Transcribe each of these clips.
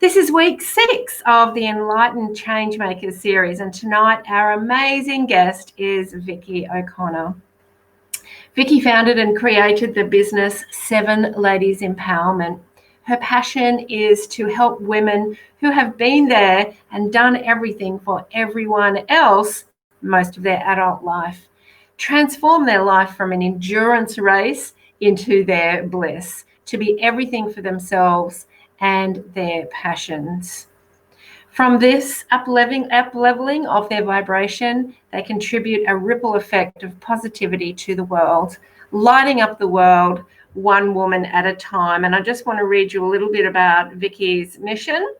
This is week 6 of the Enlightened Changemaker series, and tonight our amazing guest is Vicki O'Connor. Vicki founded and created the business SevenLadies Empowerment. Her passion is to help women who have been there and done everything for everyone else most of their adult life, transform their life from an endurance race into their bliss, to be everything for themselves and their passions. From this up-leveling of their vibration, they contribute a ripple effect of positivity to the world, lighting up the world one woman at a time. And I just want to read you a little bit about Vicki's mission.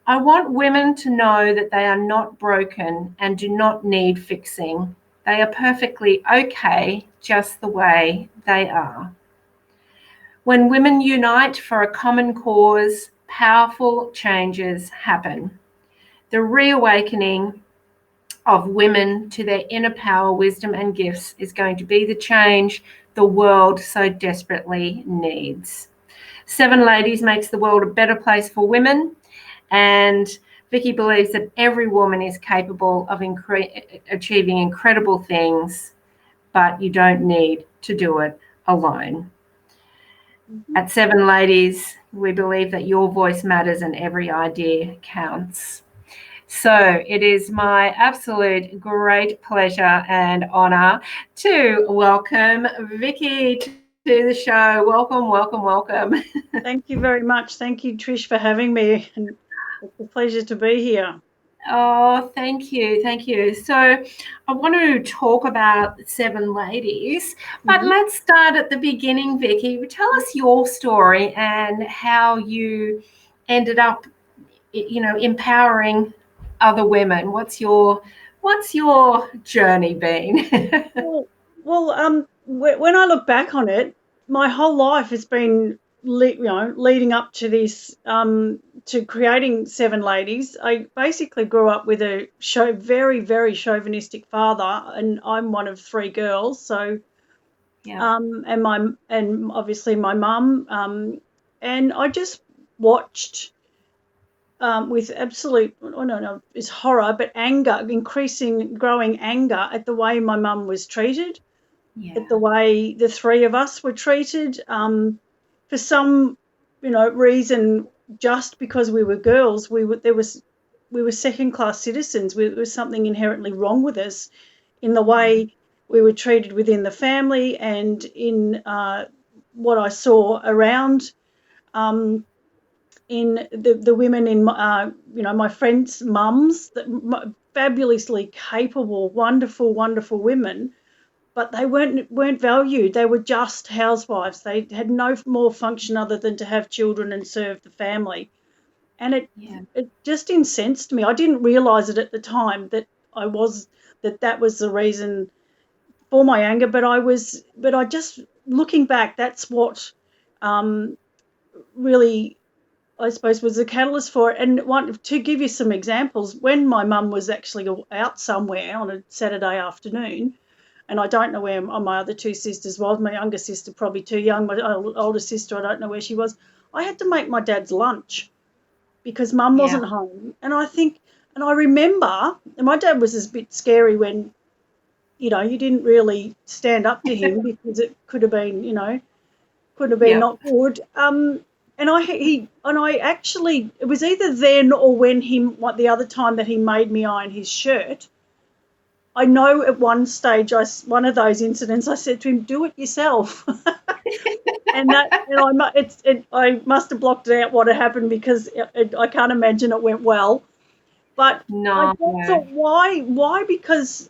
I want women to know that they are not broken and do not need fixing. They are perfectly okay just the way they are. When women unite for a common cause, powerful changes happen. The reawakening of women to their inner power, wisdom, and gifts is going to be the change the world so desperately needs. SevenLadies makes the world a better place for women, and Vicki believes that every woman is capable of achieving incredible things, but you don't need to do it alone. At SevenLadies, we believe that your voice matters and every idea counts. So it is my absolute great pleasure and honour to welcome Vicki to the show. Welcome, welcome, welcome. Thank you very much. Thank you, Trish, for having me. And it's a pleasure to be here. Oh, thank you. Thank you. So I want to talk about SevenLadies, but let's start at the beginning, Vicki. Tell us your story and how you ended up, empowering other women. What's your journey been? Well, when I look back on it, my whole life has been, leading up to this, to creating SevenLadies. I basically grew up with a very, very chauvinistic father, and I'm one of 3 girls. So, and obviously my mum, and I just watched. With absolute, it's horror, but anger, growing anger at the way my mum was treated, at the way the 3 of us were treated. For some, reason, just because we were girls, we were second-class citizens. There was something inherently wrong with us in the way we were treated within the family and in what I saw around. In the women in my friends' mums, fabulously capable, wonderful women, but they weren't valued. They were just housewives. They had no more function other than to have children and serve the family, and it just incensed me. I didn't realise it at the time that that was the reason for my anger, but I just, looking back, that's what really, I suppose, was the catalyst for it. And to give you some examples, when my mum was actually out somewhere on a Saturday afternoon, and I don't know where my other 2 sisters was, my younger sister probably too young, my older sister, I don't know where she was, I had to make my dad's lunch because mum wasn't home. And I remember, and my dad was a bit scary when, you didn't really stand up to him because it could have been, not good. And I actually, it was either then or when the other time that he made me iron his shirt. I know at one stage, one of those incidents, I said to him, "Do it yourself." I must have blocked it out what had happened because I can't imagine it went well. But I thought, why? Because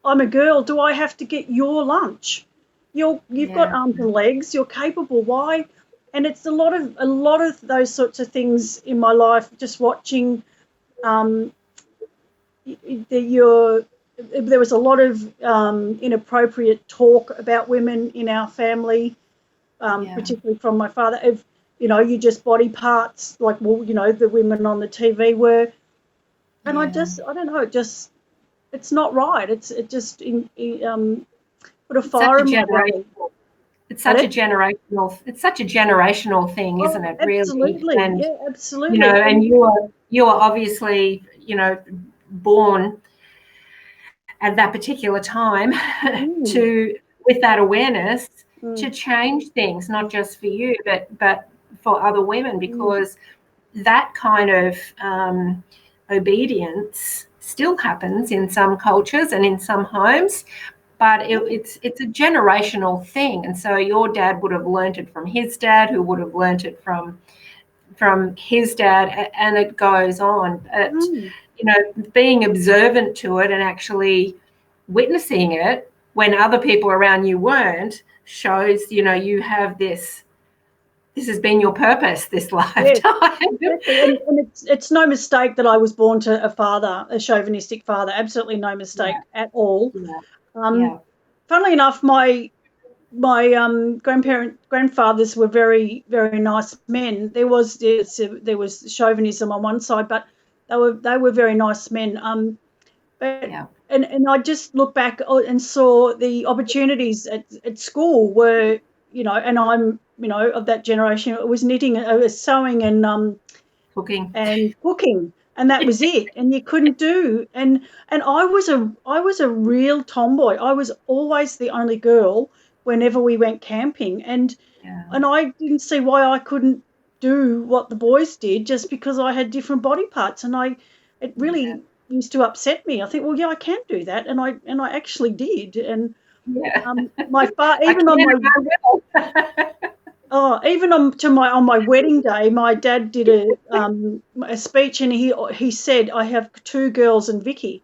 I'm a girl, do I have to get your lunch? You've got arms and legs. You're capable. Why? And it's a lot of those sorts of things in my life. Just watching, there was a lot of inappropriate talk about women in our family, particularly from my father. Of you just body parts, like the women on the TV were, and I don't know. It's not right. It just put a fire in my belly. It's such a generational thing, isn't it, really? Absolutely. And, Yeah, absolutely. you know, and you are obviously, you know, born at that particular time with that awareness to change things, not just for you, but for other women, because that kind of obedience still happens in some cultures and in some homes, but it's a generational thing. And so your dad would have learnt it from his dad, who would have learnt it from his dad, and it goes on. But, you know, being observant to it and actually witnessing it when other people around you weren't shows, you know, you have this has been your purpose this lifetime. Yes, exactly. And it's no mistake that I was born to a chauvinistic father. Absolutely no mistake at all. Funnily enough, my grandfathers were very, very nice men. There was chauvinism on one side, but they were very nice men. And I just look back and saw the opportunities at school were, you know, and I'm, you know, of that generation. It was knitting, it was sewing and cooking, and that was it. And you couldn't do. And I was a real tomboy. I was always the only girl whenever we went camping, and I didn't see why I couldn't do what the boys did just because I had different body parts, and it really used to upset me. I think, well, yeah, I can do that, and I actually did. And my father, even on my wedding day, my dad did a speech, and he said, "I have 2 girls and Vicki."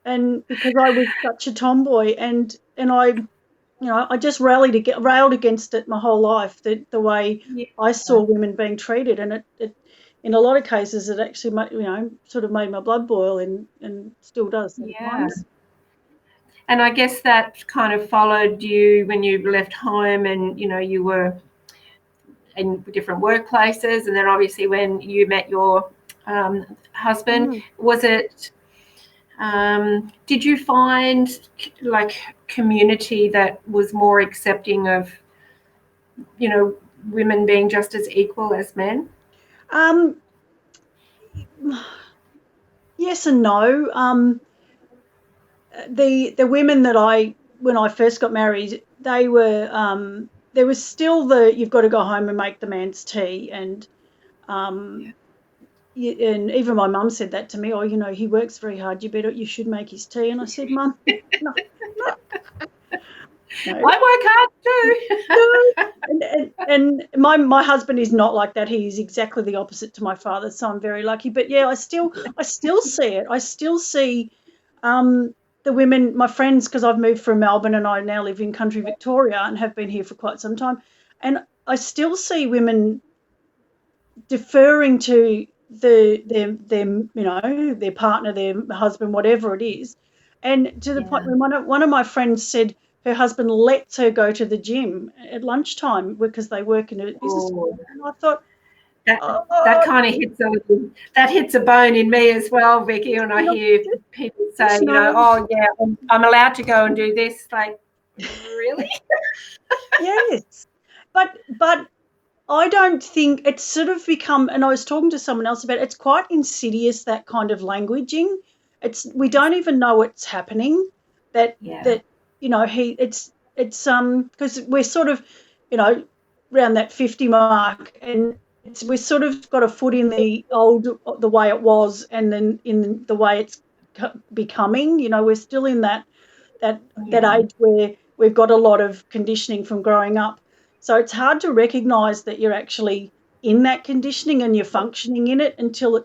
And because I was such a tomboy, and I, you know, I just railed against it my whole life, the way I saw women being treated, and it in a lot of cases it actually sort of made my blood boil, and still does sometimes. And I guess that kind of followed you when you left home, and, you know, you were in different workplaces, and then obviously when you met your husband, was it did you find like community that was more accepting of, you know, women being just as equal as men? Yes and no. The women that when I first got married, they were there was still you've got to go home and make the man's tea, and and even my mum said that to me. Oh, you know, he works very hard. You should make his tea. And I said, Mum, no. I work hard too. And my husband is not like that. He's exactly the opposite to my father. So I'm very lucky. But yeah, I still see it. I still see the women, my friends, because I've moved from Melbourne and I now live in country Victoria and have been here for quite some time. And I still see women deferring to their you know, their partner, their husband, whatever it is. And to the point where one of my friends said her husband lets her go to the gym at lunchtime because they work in a business. And I thought, that kind of hits a bone in me as well, Vicki, when I hear people say, you know, oh yeah, I'm allowed to go and do this. Like, really? Yes, but I don't think it's sort of become, and I was talking to someone else about it, it's quite insidious, that kind of languaging. We don't even know it's happening. That you know, it's because we're sort of, you know, around that 50 mark, and we're sort of got a foot in the way it was, and then in the way it's becoming. You know, we're still in that age where we've got a lot of conditioning from growing up. So it's hard to recognise that you're actually in that conditioning and you're functioning in it until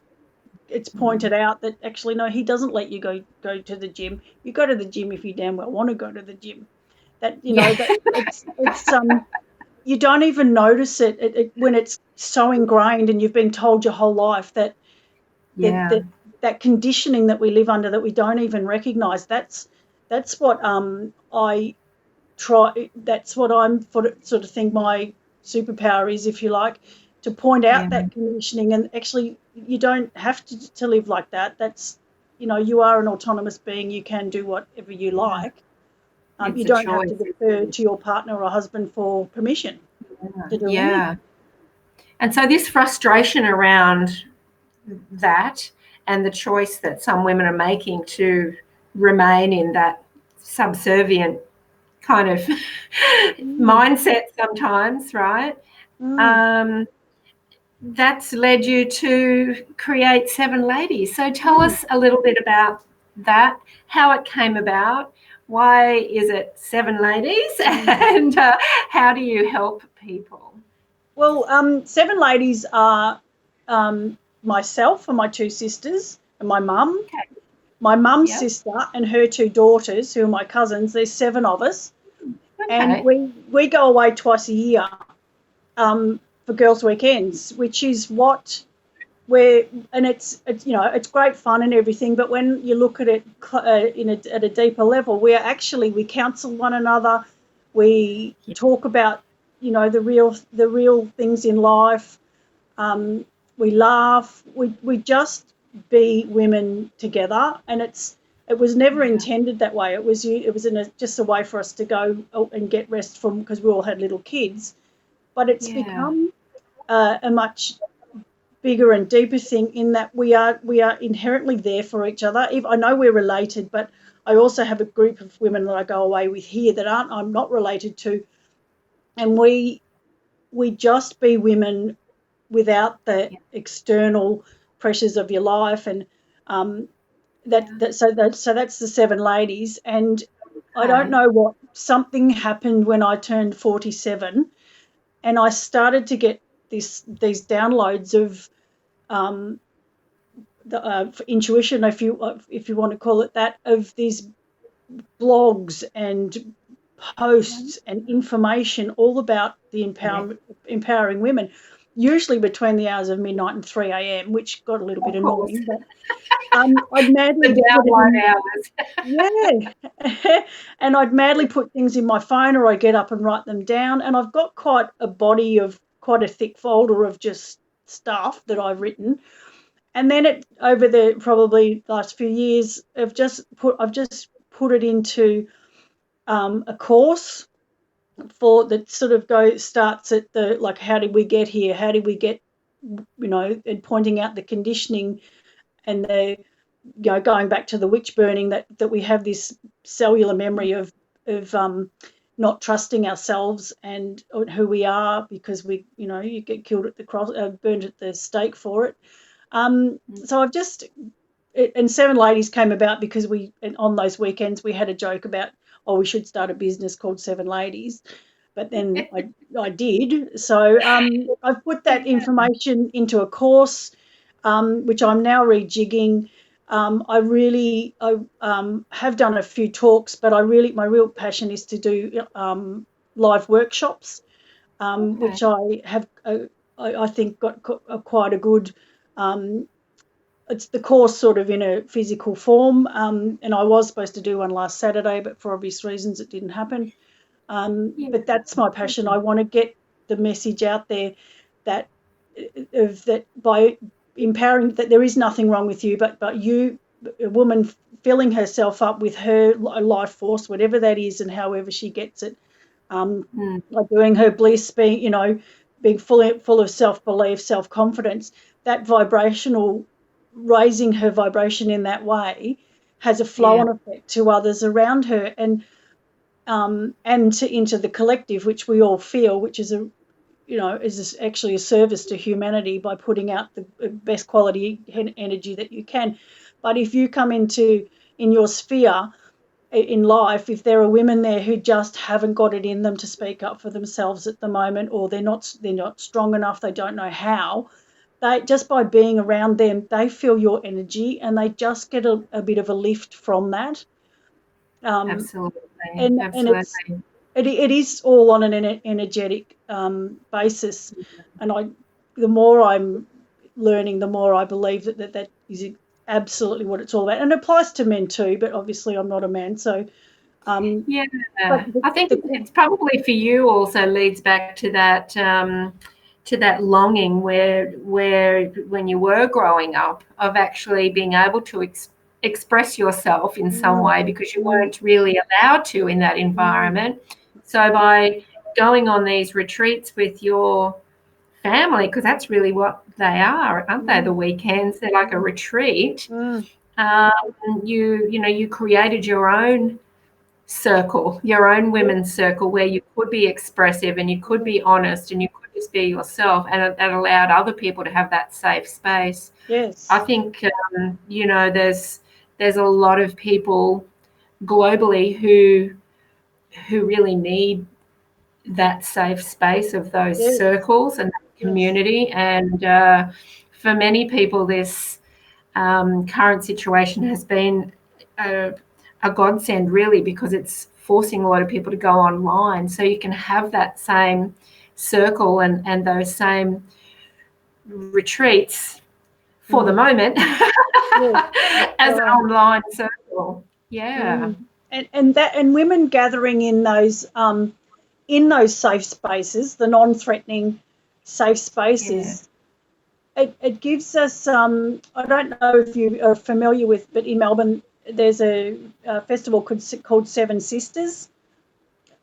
it's pointed out that actually, no, he doesn't let you go to the gym. You go to the gym if you damn well want to go to the gym. That, you know, that it's you don't even notice it when it's so ingrained and you've been told your whole life that that conditioning that we live under, that we don't even recognise. That's what I try. That's what I'm sort of think my superpower is, if you like, to point out that conditioning. And actually, you don't have to live like that. That's, you know, you are an autonomous being. You can do whatever you like. It's You a don't have to choice. defer to your partner or husband for permission to do Yeah. anything. And so this frustration around that and the choice that some women are making to remain in that subservient kind of mindset sometimes, right? That's led you to create SevenLadies. So tell us a little bit about that, how it came about, why is it SevenLadies, and how do you help people? Well, SevenLadies are myself and my two sisters and my mum. Okay. My mum's Yep. sister and her two daughters, who are my cousins. There's 7 of us. And Okay. we go away twice a year for girls' weekends, which is what it's it's great fun and everything. But when you look at it at a deeper level, we counsel one another. We talk about the real things in life. We laugh. We just be women together, and it was never intended that way. It was just a way for us to go and get rest from, because we all had little kids. But it's become a much bigger and deeper thing in that we are inherently there for each other. I know we're related, but I also have a group of women that I go away with here that I'm not related to, and we just be women without the external pressures of your life. And so that's the SevenLadies. And I don't know what, something happened when I turned 47, and I started to get these downloads of intuition, if you want to call it that, of these blogs and posts and information all about the empowering women, usually between the hours of midnight and 3 a.m., which got a little bit annoying. But I'd madly and I'd madly put things in my phone, or I get up and write them down. And I've got quite a thick folder of just stuff that I've written. And then over the probably last few years, I've just put it into a course that sort of starts at the, like, how did we get here? How did we get, and pointing out the conditioning and the, going back to the witch burning, that we have this cellular memory of not trusting ourselves and who we are, because you get killed at the cross, burned at the stake for it. So and SevenLadies came about because on those weekends we had a joke about, we should start a business called SevenLadies, but then I did. So I've put that information into a course, which I'm now rejigging. I have done a few talks, but my real passion is to do live workshops, which I have. I think got quite a good. It's the course sort of in a physical form, and I was supposed to do one last Saturday, but for obvious reasons it didn't happen. But that's my passion. I want to get the message out there that by empowering, that there is nothing wrong with you, but you, a woman filling herself up with her life force, whatever that is, and however she gets it, like doing her bliss, being full of self-belief, self-confidence, that raising her vibration in that way has a flow-on effect to others around her, and into the collective, which we all feel, which is actually a service to humanity by putting out the best quality energy that you can. But if you come in your sphere in life, if there are women there who just haven't got it in them to speak up for themselves at the moment, or they're not strong enough, they don't know how, they, just by being around them, they feel your energy and they just get a bit of a lift from that. Absolutely. And it is all on an energetic basis. And the more I'm learning, the more I believe that is absolutely what it's all about. And it applies to men too, but obviously I'm not a man, so I think it's probably for you also leads back to that longing where when you were growing up, of actually being able to express yourself in some way because you weren't really allowed to in that environment. So by going on these retreats with your family, because that's really what they are, aren't they? The weekends, they're like a retreat. You created your own circle, your own women's circle, where you could be expressive and you could be honest and you could just be yourself, and that allowed other people to have that safe space. Yes. I think there's a lot of people globally who really need that safe space of those circles and that community. And for many people, this current situation has been a godsend, really, because it's forcing a lot of people to go online, so you can have that same circle and those same retreats for the moment as an online circle. And women gathering in those safe spaces, the non-threatening safe spaces, it gives us I don't know if you are familiar with, but in Melbourne there's a festival called Seven Sisters.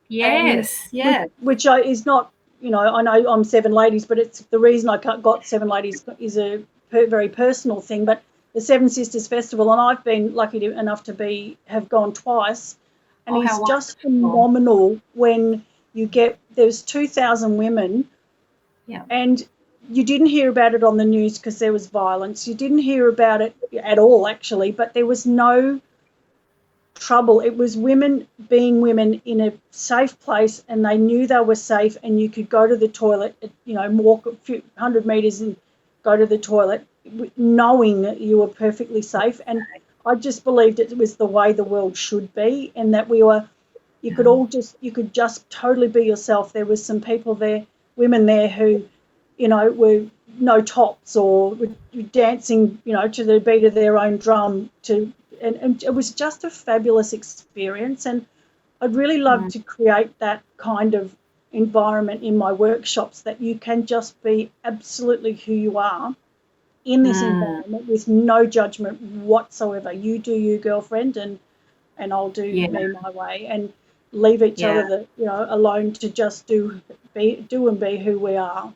Which is not, I know I'm Seven Ladies, but it's the reason I got Seven Ladies is a very personal thing. But the Seven Sisters Festival, and I've been lucky enough to have gone twice, and it's just phenomenal when you there's 2,000 women, and you didn't hear about it on the news because there was violence. You didn't hear about it at all, actually, but there was no trouble. It was women being women in a safe place, and they knew they were safe, and you could go to the toilet, walk a few 100 metres and go to the toilet knowing that you were perfectly safe. And I just believed it was the way the world should be, and that you could just totally be yourself. There was some people there, women there who, were no tops or were dancing, to the beat of their own drum and it was just a fabulous experience. And I'd really love to create that kind of environment in my workshops, that you can just be absolutely who you are in this environment with no judgment whatsoever. You do you, girlfriend, and I'll do me my way, and leave each other alone to just do and be who we are.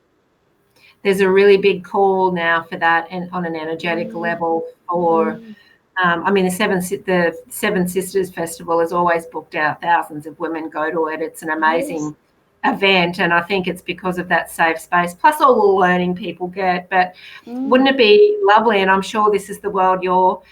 There's a really big call now for that, and on an energetic level for the Seven Sisters Festival has always booked out. Thousands of women go to it. It's an amazing event, and I think it's because of that safe space, plus all the learning people get. But wouldn't it be lovely, and I'm sure this is the world you're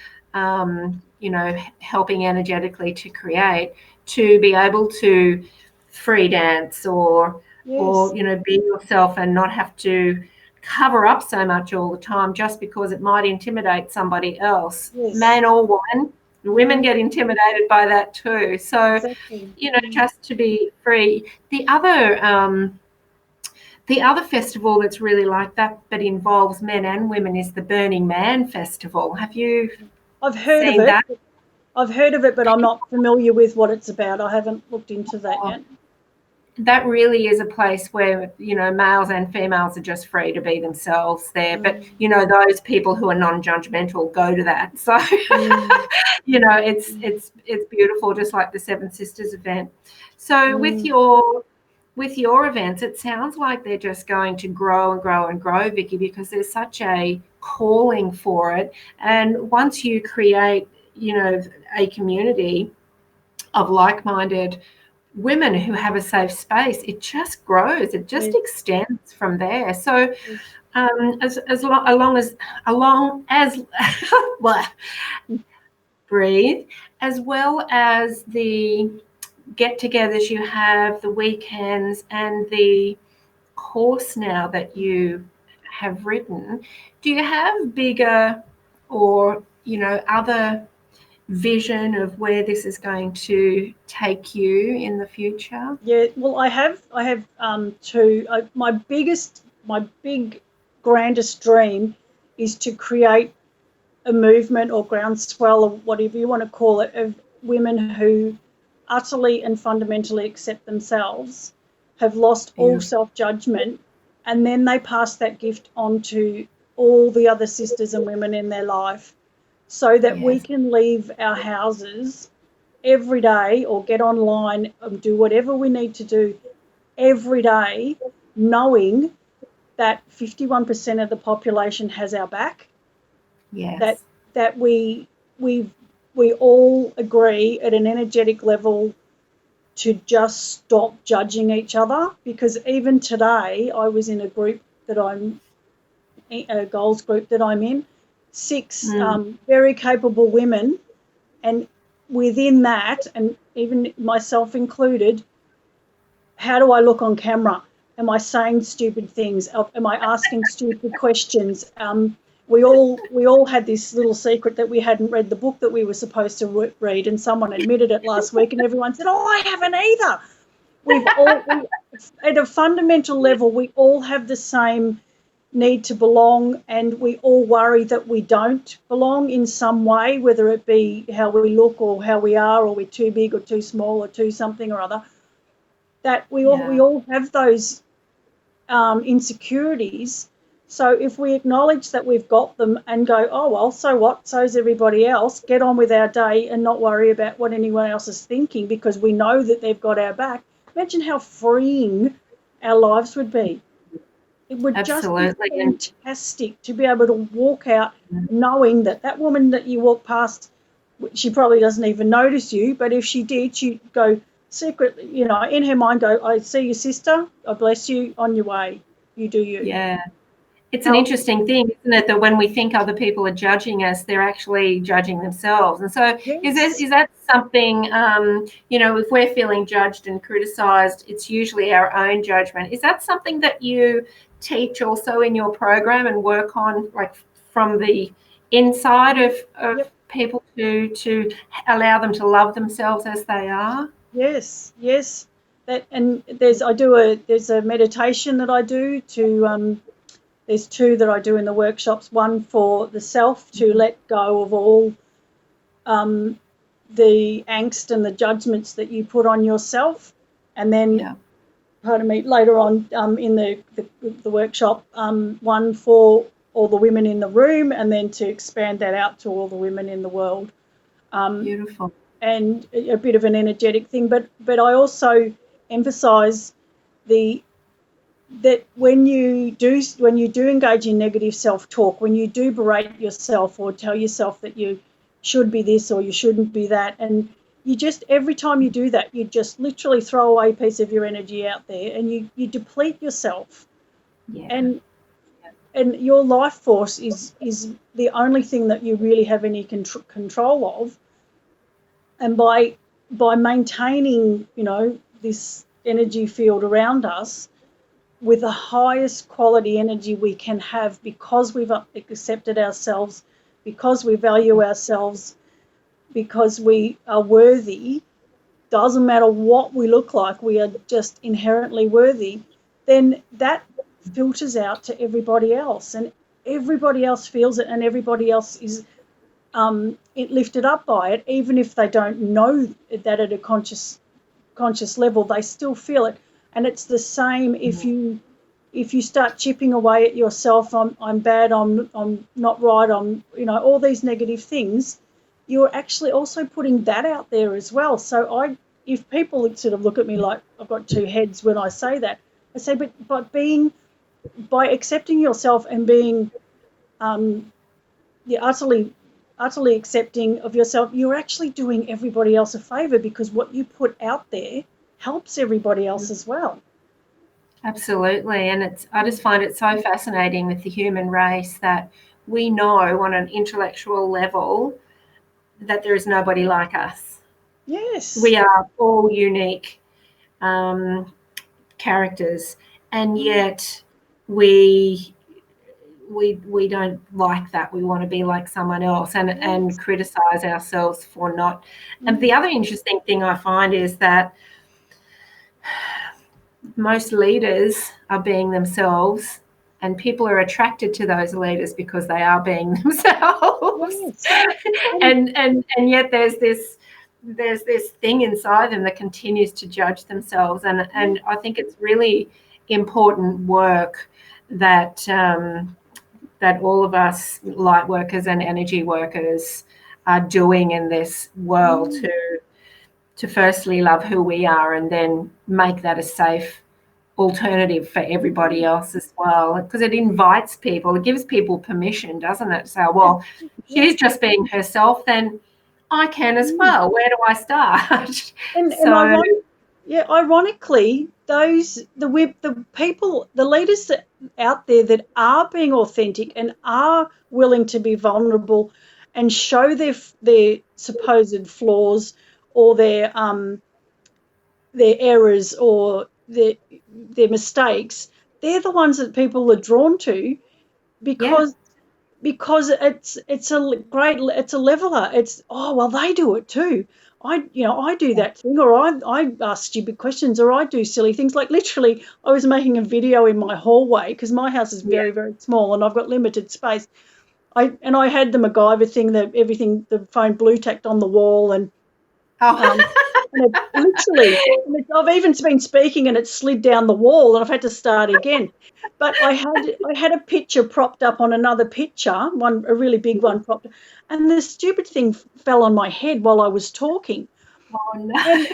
helping energetically to create, to be able to free dance or be yourself and not have to cover up so much all the time just because it might intimidate somebody else, man or woman. Women get intimidated by that too. So, just to be free. The other festival that's really like that, but involves men and women, is the Burning Man Festival. Have you? I've heard of it. That? I've heard of it, but I'm not familiar with what it's about. I haven't looked into that yet. That really is a place where, males and females are just free to be themselves there. But, those people who are non-judgmental go to that. So, it's beautiful, just like the Seven Sisters event. So with your events, it sounds like they're just going to grow and grow and grow, Vicki, because there's such a calling for it. And once you create, a community of like-minded women who have a safe space, it just grows. It just extends from there. So, as long as breathe, as well as the get-togethers you have, the weekends, and the course now that you have written, do you have bigger or other vision of where this is going to take you in the future? Yeah, well, I have two. My big grandest dream is to create a movement or groundswell or whatever you want to call it of women who utterly and fundamentally accept themselves, have lost all self-judgment, and then they pass that gift on to all the other sisters and women in their life, so that we Yes. can leave our houses every day or get online and do whatever we need to do every day, knowing that 51% of the population has our back, that Yes. that we all agree at an energetic level to just stop judging each other. Because even today, I was in a group that a goals group that I'm in, 6 very capable women, and within that, and even myself included, how do I look on camera? Am I saying stupid things? Am I asking stupid questions? We all had this little secret that we hadn't read the book that we were supposed to read, and someone admitted it last week, and everyone said, "Oh, I haven't either." At a fundamental level, we all have the same need to belong, and we all worry that we don't belong in some way, whether it be how we look or how we are, or we're too big or too small or too something or other. That we all have those insecurities. So if we acknowledge that we've got them and go, oh, well, so what? So's everybody else. Get on with our day and not worry about what anyone else is thinking, because we know that they've got our back. Imagine how freeing our lives would be. It would Absolutely. just be fantastic to be able to walk out knowing that that woman that you walk past, she probably doesn't even notice you, but if she did, she'd go secretly, you know, in her mind go, I see your sister, I bless you, on your way, you do you. Yeah. It's an interesting thing, isn't it, that when we think other people are judging us, they're actually judging themselves. And so Yes. is that something, you know, if we're feeling judged and criticized, it's usually our own judgment. Is that something that you teach also in your program and work on, like from the inside of Yep. people to allow them to love themselves as they are? Yes, yes. That, and there's a meditation that I do to there's 2 that I do in the workshops. One for the self, to let go of all the angst and the judgments that you put on yourself, and then pardon me, later on in the workshop, one for all the women in the room, and then to expand that out to all the women in the world. Beautiful. And a bit of an energetic thing, but I also emphasise that when you do engage in negative self-talk, when you do berate yourself or tell yourself that you should be this or you shouldn't be that, and you just, every time you do that, you just literally throw away a piece of your energy out there, and you deplete yourself. And your life force is the only thing that you really have any control of. And by maintaining, you know, this energy field around us with the highest quality energy we can have, because we've accepted ourselves, because we value ourselves, because we are worthy, doesn't matter what we look like, we are just inherently worthy, then that filters out to everybody else, and everybody else feels it, and everybody else is lifted up by it, even if they don't know that at a conscious level, they still feel it. And it's the same if you start chipping away at yourself, I'm bad, I'm not right, I'm, you know, all these negative things, you're actually also putting that out there as well. So if people sort of look at me like I've got 2 heads when I say that, I say, but by accepting yourself and being utterly accepting of yourself, you're actually doing everybody else a favour, because what you put out there helps everybody else as well. Absolutely. And I just find it so fascinating with the human race that we know on an intellectual level that there is nobody like us. Yes. We are all unique characters, and yet we don't like that. We want to be like someone else, and criticize ourselves for not. And the other interesting thing I find is that most leaders are being themselves, and people are attracted to those leaders because they are being themselves. and yet there's this thing inside them that continues to judge themselves, and I think it's really important work that that all of us light workers and energy workers are doing in this world to firstly love who we are and then make that a safe alternative for everybody else as well, because it invites people, it gives people permission, doesn't it? So, well, she's just being herself, then I can as well. Where do I start? And So ironically, the people, the leaders out there that are being authentic and are willing to be vulnerable and show their supposed flaws or their errors or their mistakes, they're the ones that people are drawn to because it's a leveler. It's, oh well, they do it too. I do that thing, or I ask stupid questions, or I do silly things. Like literally, I was making a video in my hallway because my house is very, very small and I've got limited space. I had the MacGyver thing, that everything, the phone blue tacked on the wall, and and it literally, I've even been speaking and it slid down the wall and I've had to start again. But I had a picture propped up on another picture, a really big one propped, and the stupid thing fell on my head while I was talking. Oh no.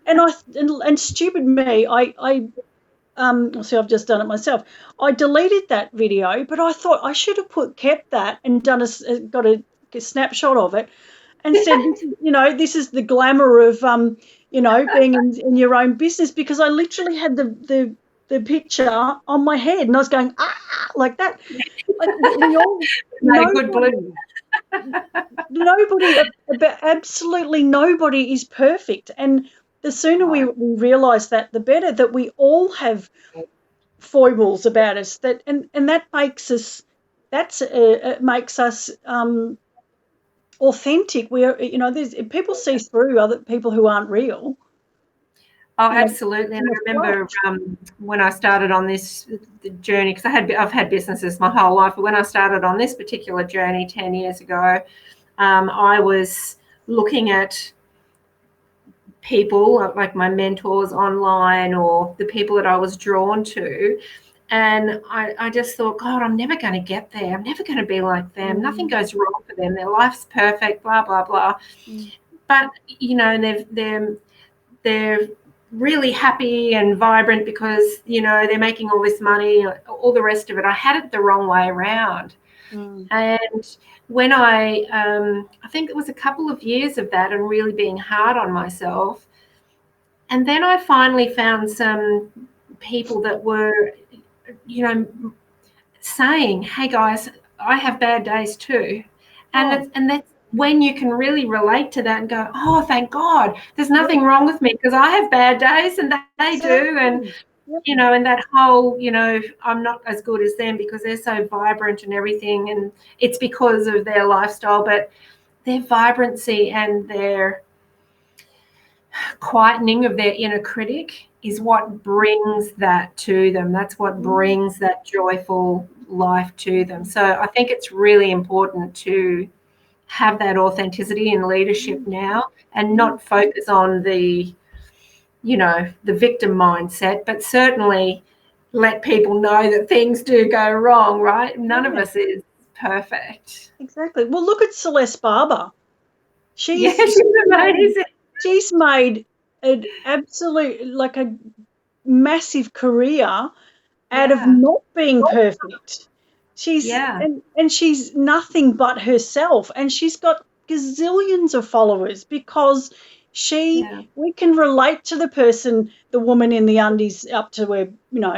And stupid me, see, I've just done it myself. I deleted that video, but I thought I should have kept that and got a snapshot of it and said, this is the glamour of, being in your own business, because I literally had the picture on my head and I was going, like that. Like we all, absolutely nobody is perfect. And the sooner we realise that, the better, that we all have foibles about us, and that makes us, it makes us authentic. There's people see through other people who aren't real. Oh, absolutely. And I remember when I started on this journey, because I've had businesses my whole life, but when I started on this particular journey 10 years ago, I was looking at people like my mentors online or the people that I was drawn to. And I just thought, God, I'm never going to get there. I'm never going to be like them. Nothing goes wrong for them. Their life's perfect, blah, blah, blah. But, they're really happy and vibrant because, they're making all this money, all the rest of it. I had it the wrong way around. And when I think it was a couple of years of that and really being hard on myself. And then I finally found some people that were, saying, hey guys, I have bad days too. And that's when you can really relate to that and go, oh, thank God, there's nothing wrong with me, because I have bad days and they do. And, and that whole, I'm not as good as them because they're so vibrant and everything. And it's because of their lifestyle, but their vibrancy and their quietening of their inner critic is what brings that to them. That's what brings that joyful life to them. So I think it's really important to have that authenticity in leadership now and not focus on the victim mindset, but certainly let people know that things do go wrong, right? None of us is perfect. Exactly. Well, look at Celeste Barber. She's amazing. She's made an absolute, like a massive career out of not being perfect. She's and she's nothing but herself, and she's got gazillions of followers because we can relate to the woman in the undies up to her,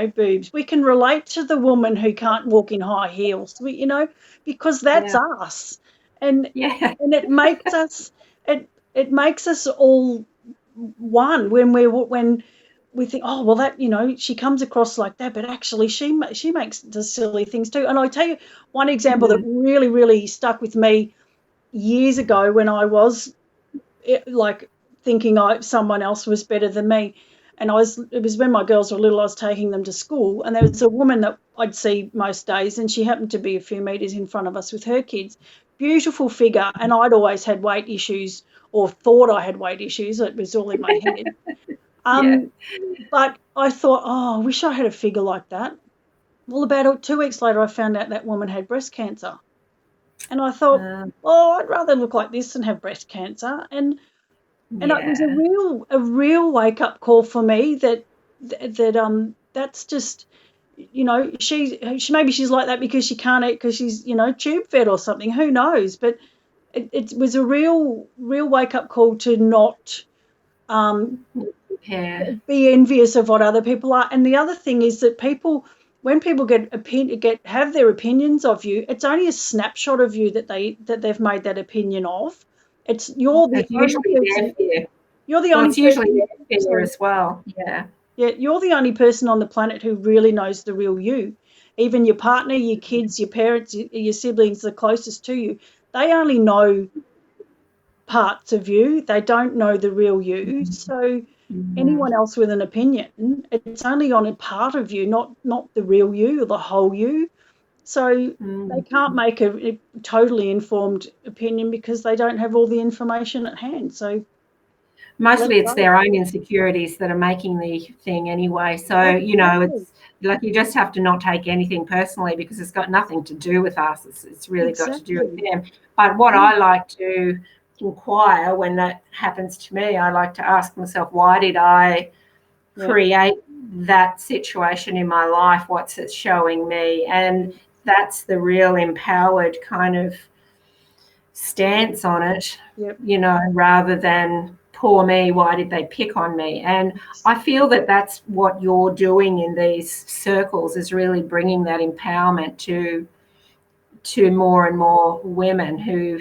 boobs. We can relate to the woman who can't walk in high heels. Because that's us, and it makes us it makes us all one when we think, oh well, that she comes across like that, but actually she makes the silly things too. And I tell you one example that really, really stuck with me years ago when I was like thinking someone else was better than me, and it was when my girls were little. I was taking them to school, and there was a woman that I'd see most days, and she happened to be a few metres in front of us with her kids. Beautiful figure, and I'd always had weight issues, or thought I had weight issues. It was all in my head. But I thought, oh, I wish I had a figure like that. Well, about 2 weeks later, I found out that woman had breast cancer. And I thought, I'd rather look like this than have breast cancer. And it was a real wake up call for me that's just, she maybe she's like that because she can't eat because she's, tube fed or something. Who knows? But it was a real wake up call to not be envious of what other people are. And the other thing is that when people have their opinions of you, it's only a snapshot of you that they've made that opinion of. It's you're the only person. You're the only it's usually their fear as well. Yeah. Yeah, you're the only person on the planet who really knows the real you. Even your partner, your kids, your parents, your siblings, the closest to you, they only know parts of you. They don't know the real you. So anyone else with an opinion, it's only on a part of you, not the real you or the whole you. So they can't make a totally informed opinion because they don't have all the information at hand. So mostly it's their own insecurities that are making the thing anyway. So, it's like you just have to not take anything personally because it's got nothing to do with us. It's really got to do with them. But what I like to inquire when that happens to me, I like to ask myself, why did I create that situation in my life? What's it showing me? And that's the real empowered kind of stance on it, rather than poor me, why did they pick on me? And I feel that that's what you're doing in these circles, is really bringing that empowerment to more and more women who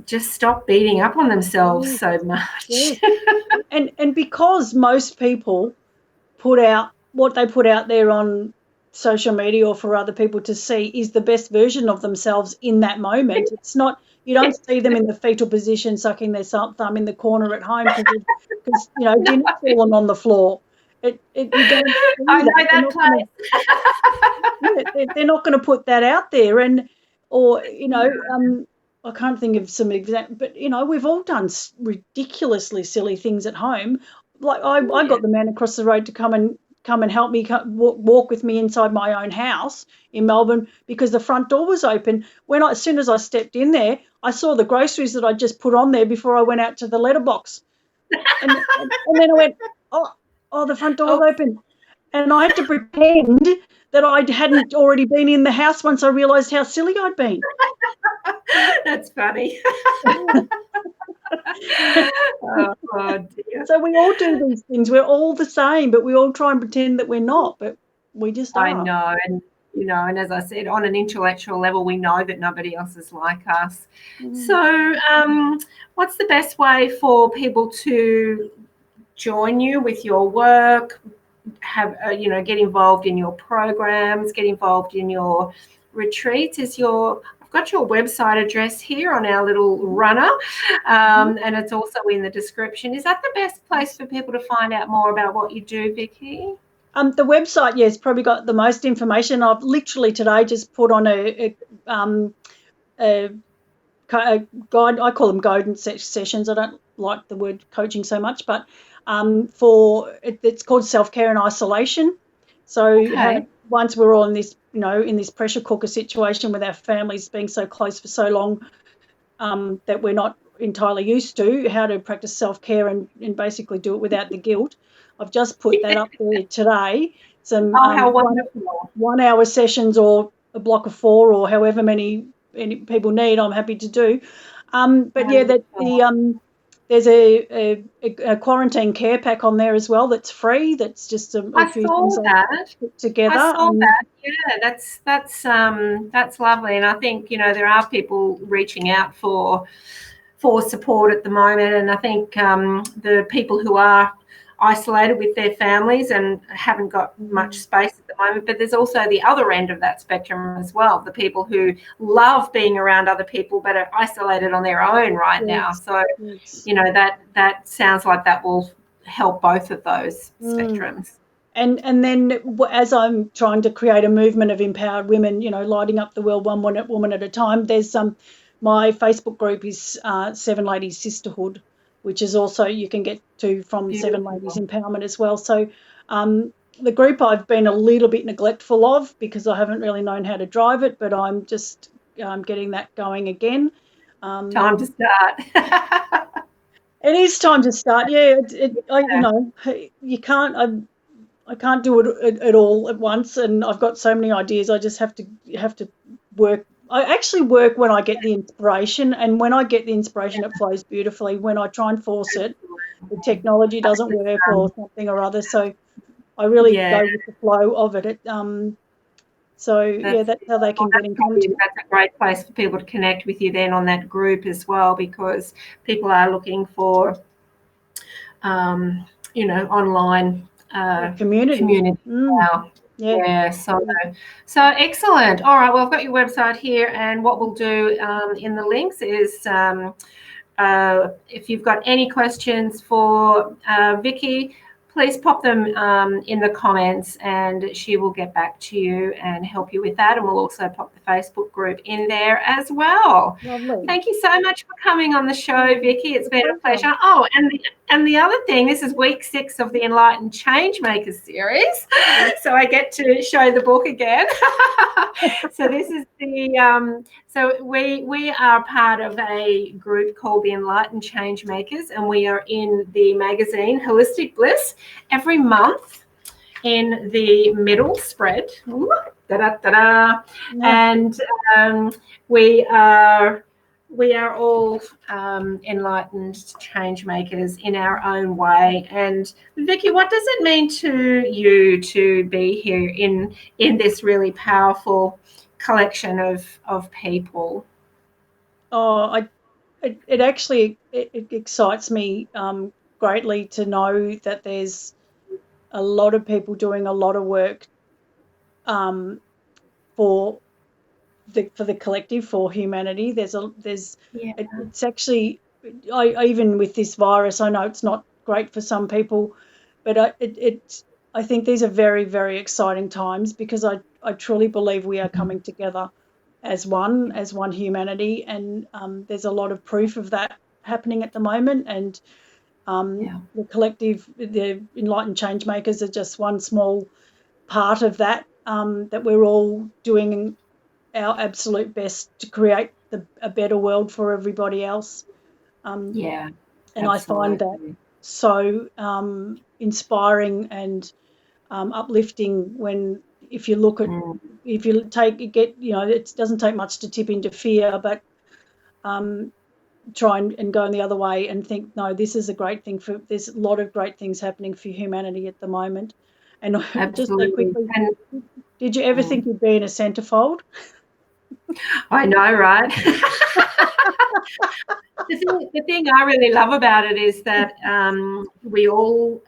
just stop beating up on themselves so much. And because most people put out what they put out there on social media or for other people to see is the best version of themselves in that moment. It's not, you don't see them in the fetal position sucking their thumb in the corner at home because dinner's fallen on the floor. You don't see I know that place. They're not going to put that out there, I can't think of some examples, but we've all done ridiculously silly things at home. Like I got the man across the road to come and help me walk with me inside my own house in Melbourne because the front door was open. As soon as I stepped in there, I saw the groceries that I just put on there before I went out to the letterbox, and then I went, oh, the front door's open, and I had to pretend that I hadn't already been in the house once I realised how silly I'd been. That's funny. Oh, dear. So we all do these things. We're all the same, but we all try and pretend that we're not, but we just are. I know. And as I said, on an intellectual level, we know that nobody else is like us. So what's the best way for people to join you with your work, get involved in your programs, get involved in your retreats? I've got your website address here on our little runner, and it's also in the description. Is that the best place for people to find out more about what you do, Vicki? The website, it's probably got the most information. I've literally today just put on a guide. I call them guidance sessions. I don't like the word coaching so much, but it's called self-care and isolation. So once we're all in this, in this pressure cooker situation with our families being so close for so long that we're not entirely used to, how to practice self-care and basically do it without the guilt. I've just put that up there today. Some how wonderful. 1 hour sessions or a block of 4 or however many people need, I'm happy to do. There's a quarantine care pack on there as well that's free. That's just a few things I put together. I saw that. Yeah, that's lovely. And I think there are people reaching out for support at the moment, and I think the people who are isolated with their families and haven't got much space at the moment, but there's also the other end of that spectrum as well, the people who love being around other people but are isolated on their own right now. So that sounds like that will help both of those spectrums. And then as I'm trying to create a movement of empowered women, lighting up the world one woman at a time, there's my Facebook group is SevenLadies Sisterhood, which is also you can get to from SevenLadies Empowerment as well. So the group I've been a little bit neglectful of because I haven't really known how to drive it, but I'm just getting that going again. Time to start. It is time to start. Yeah, you know, you can't. I can't do it all at once, and I've got so many ideas. I just have to work. I actually work when I get the inspiration, and when I get the inspiration, it flows beautifully. When I try and force it, the technology doesn't work or something or other. So I really go with the flow of it. That's how they can get in contact. That's a great place for people to connect with you then on that group as well, because people are looking for, you know, online community now. Yeah. So excellent. All right. Well, I've got your website here, and what we'll do in the links is if you've got any questions for Vicki, please pop them in the comments, and she will get back to you and help you with that. And we'll also pop the Facebook group in there as well. Lovely. Thank you so much for coming on the show, Vicki. It's been a pleasure. Oh, and the other thing, this is week 6 of the Enlightened Changemaker series, so I get to show the book again. So this is the so we are part of a group called the Enlightened Changemakers, and we are in the magazine Holistic Bliss every month in the middle spread. Ooh, da-da-da-da. And we are all enlightened change makers in our own way. And Vicki, what does it mean to you to be here in this really powerful collection of people? Oh, it actually excites me greatly to know that there's a lot of people doing a lot of work for the collective, for humanity. It's actually, I even with this virus, I know it's not great for some people, but I think these are very, very exciting times, because I truly believe we are coming together as one humanity, and there's a lot of proof of that happening at the moment. And the collective, the Enlightened Changemakers, are just one small part of that, that we're all doing our absolute best to create a better world for everybody else. And absolutely. I find that so inspiring and uplifting when, if you look at, if you get, you know, it doesn't take much to tip into fear, but try and go in the other way and think, no, this is a great thing there's a lot of great things happening for humanity at the moment. And just so quickly, did you ever think you'd be in a centerfold? I know, right? The thing I really love about it is that we're all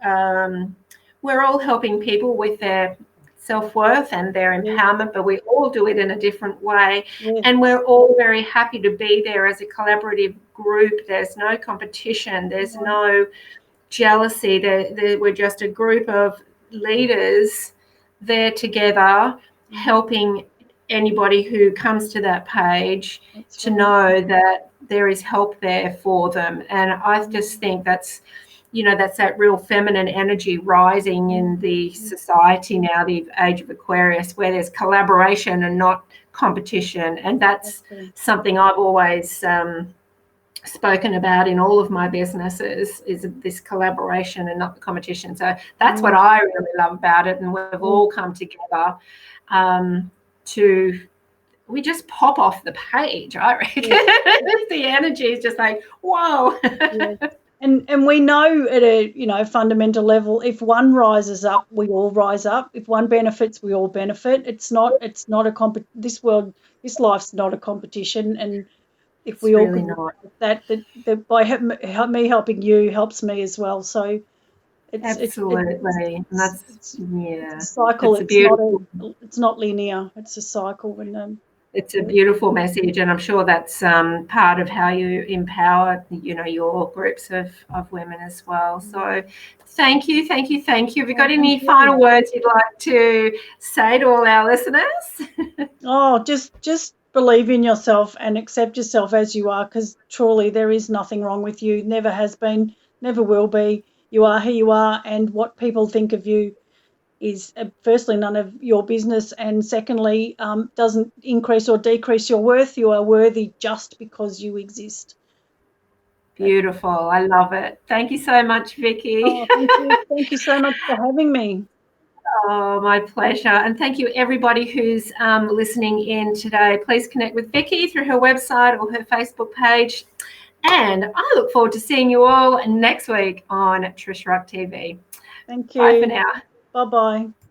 helping people with their self-worth and their empowerment, but we all do it in a different way. And we're all very happy to be there as a collaborative group. There's no competition. There's no jealousy. We're just a group of leaders there together, helping anybody who comes to that page to know that there is help there for them. And I just think that's, you know, that's that real feminine energy rising in the society now, the age of Aquarius, where there's collaboration and not competition. And that's something I've always spoken about in all of my businesses, is this collaboration and not the competition. So that's what I really love about it. And we've all come together we just pop off the page, I reckon. The energy is just like, whoa. And we know at a, you know, fundamental level, if one rises up, we all rise up. If one benefits, we all benefit. This life's not a competition. And if we all could that by me helping you helps me as well. So absolutely. It's a cycle. It's not linear. It's a cycle. And it's a beautiful message, and I'm sure that's part of how you empower, you know, your groups of women as well. So thank you. Have you got any final words you'd like to say to all our listeners? Oh, just believe in yourself and accept yourself as you are, because truly there is nothing wrong with you. Never has been, never will be. You are who you are, and what people think of you is firstly none of your business, and secondly doesn't increase or decrease your worth. You are worthy just because you exist. Beautiful. I love it. Thank you so much, Vicki. Oh, thank you. Thank you so much for having me. Oh, my pleasure. And thank you, everybody who's listening in today. Please connect with Vicki through her website or her Facebook page. And I look forward to seeing you all next week on Trish Rock TV. Thank you. Bye for now. Bye-bye.